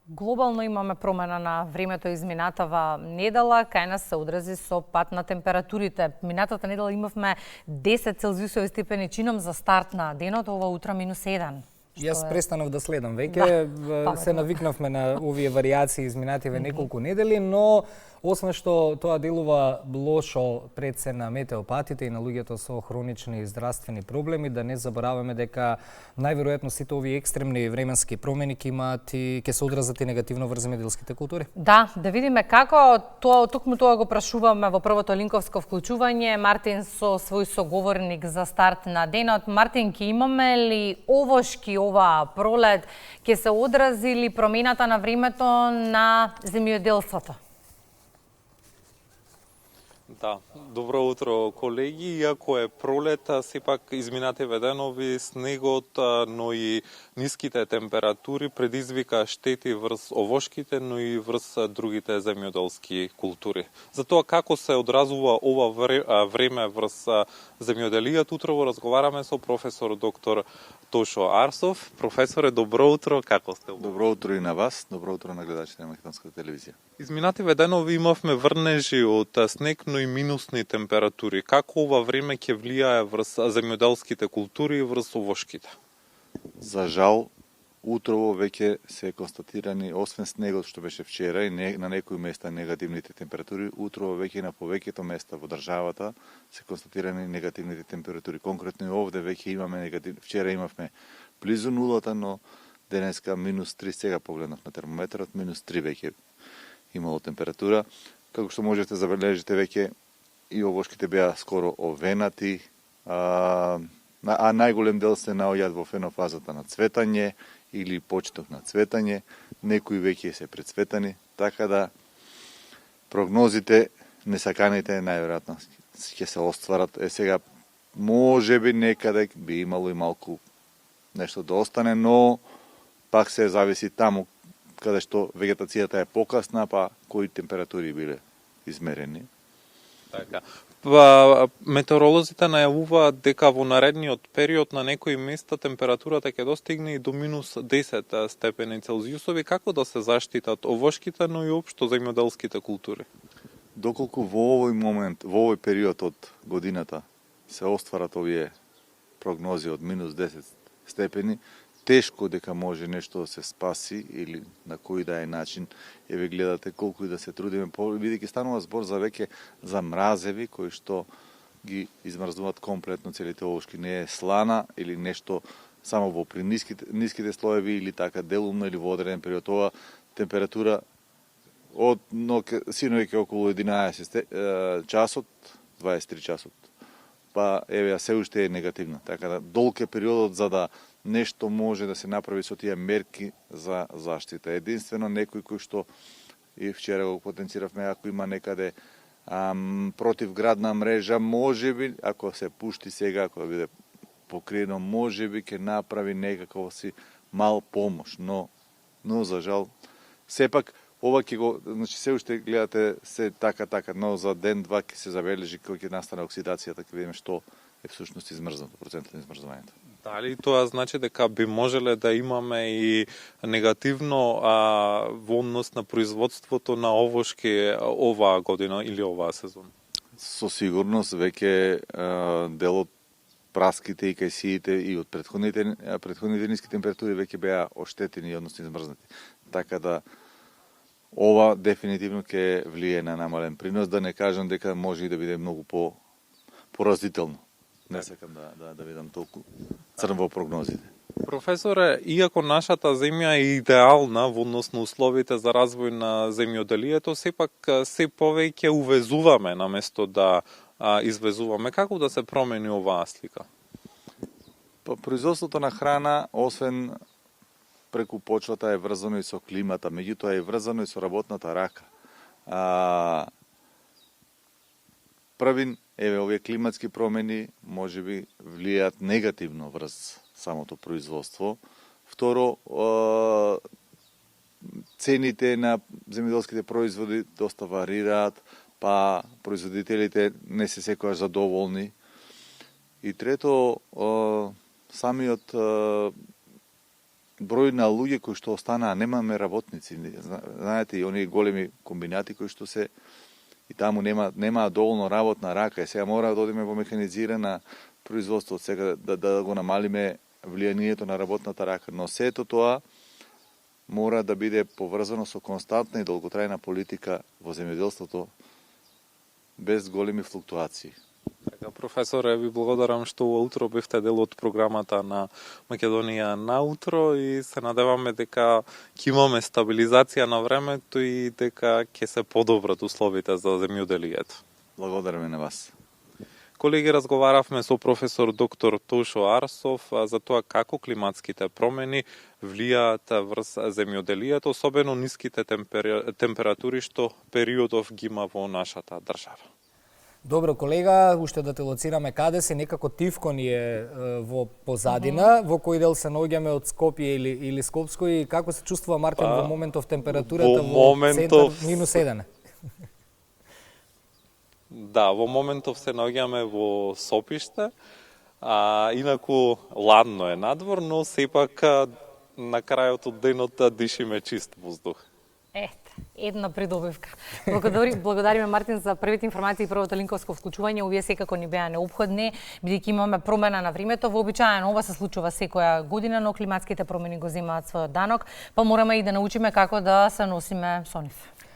Глобално имаме промена на времето изминатава недела, кај нас се одрази со пат на температурите. Минатата недела имавме 10 целзиусови степени чином за старт на денот, ова утро -1. Јас престанав да следам веќе, се навикнавме на овие варијации изминативе неколку недели, но освен што тоа делува лошо пред се на метеопатите и на луѓето со хронични здравствени проблеми, да не забораваме дека најверојатно сите овие екстремни временски промени ќе имаат и ќе се одразат и негативно врз земјоделските култури. Да видиме како токму тоа го прашуваме во првото линковско вклучување. Мартин со свој соговорник за старт на денот. Мартин, ќе имаме ли овошки оваа пролет, ќе се одрази ли промената на времето на земјоделството? Да, добро утро, колеги. Иако е пролета, сепак изминативе денови снегот, но и ниските температури предизвика штети врз овошките, но и врз другите земјоделски култури. Затоа како се одразува ова време врз земјоделијата, утрово разговараме со професор доктор Тошо Арсов. Професоре, добро утро, како сте? Добро утро и на вас, добро утро на гледачите на Македонската телевизија. Изминативе денови имавме врнежи од снег, но и минусни температури. Како ова време ќе влијае врз земјоделските култури и врз овошките? За жал, утрово веќе се констатирани, освен снегот што беше вчера и на некои места негативните температури, утрово веќе на повеќето места во државата се констатирани негативните температури. Конкретно и овде веќе имаме вчера имавме близу нулата, но денеска -3, сега погледнав на термометарот, -3 веќе имало температура. Како што можете забележите, веќе и овошките беа скоро овенати, а најголем дел се наоѓаат во фенофазата на цветање или почеток на цветање, некои веќе се прецветани, така да прогнозите несаканите најверојатно ќе се остварат. Сега можеби некаде би имало и малку нешто да остане, но пак се зависи таму каде што вегетацијата е покасна, па кои температури биле измерени. Така. Метеоролозите најавуваат дека во наредниот период на некои места температурата ќе достигне и до -10 степени Целзиусови. Како да се заштитат овошките, но и општо земјоделските култури? Доколку во овој момент, во овој период од годината се остварат овие прогнози од -10 степени, тешко дека може нешто да се спаси или на кој да е начин. Еве гледате колку и да се трудиме, бидејќи станува збор за веќе за мразеви кои што ги измрзнуваат комплетно целите овошки. Не е слана или нешто само во при ниските слоеви или така делумно или во одреден период. Ова температура од синоќа околу 11 часот, 23 часот, па еве се уште е негативно. Така да долг е периодот за да нешто може да се направи со тие мерки за заштита. Единствено некој кој што и вчера го потенциравме, ако има некаде противградна мрежа, можеби, ако се пушти сега, ако биде покриено, можеби ќе направи некаква си мал помош, но за жал, сепак ова ќе го, значи се уште гледате се така, но за ден-два ќе се забележи кој ќе настане оксидацијата, ќе видиме што е всушност измрзнато, процентот на измрзнувањето. Дали тоа значи дека би можеле да имаме и негативно во однос на производството на овошки оваа година или оваа сезон? Со сигурност веќе делот праските и кајсиите и од претходните ниски температури веќе беа оштетени, односно измрзнати. Така да ова дефинитивно ќе влие на намален принос, да не кажам дека може и да биде многу поразително. Не сакам да видам толку црн во прогнозите. Професоре, иако нашата земја е идеална во однос на условите за развој на земјоделието, сепак се повеќе увезуваме наместо да извезуваме. Како да се промени оваа слика? Производството на храна, освен преку почвата, е врзано и со климата, меѓутоа е врзано и со работната рака. Првин, еве, овие климатски промени можеби влијаат негативно врз самото производство. Второ, цените на земјоделските производи доста варираат, па производителите не се секогаш задоволни. И трето, самиот број на луѓе кои што останаа, немаме работници. Знаете, и оние големи комбинати кои што се и таму нема доволно работна рака и сега мора да одиме во механизирана производство, сега да го намалиме влијанието на работната рака. Но сето тоа мора да биде поврзано со константна и долготрајна политика во земјоделството без големи флуктуации. Така, професоре, ви благодарам што утро бевте дел од програмата на Македонија на утро и се надеваме дека ќе имаме стабилизација на времето и дека ќе се подобрат условите за земјоделието. Благодараме на вас. Колеги, разговаравме со професор доктор Тошо Арсов за тоа како климатските промени влијаат врз земјоделието, особено ниските температури што периодов ги има во нашата држава. Добро, колега, уште да те лоцираме каде се, некако Тивко ни е во позадина, во кој дел се наоѓаме од Скопје или Скопско и како се чувствува Мартин во моментов температурата во центар -1? Да, во моментов се наоѓаме во Сопиште, инаку ладно е надвор, но сепак на крајот од денот дишиме чист воздух. Една придобивка. Благодариме Мартин за првите информации и првото линковско вклучување. Овие секако ни беа неопходни, бидејќи имаме промена на времето. Вообичаено ова се случува секоја година, но климатските промени го земаат својот данок, па мораме и да научиме како да се носиме со нив.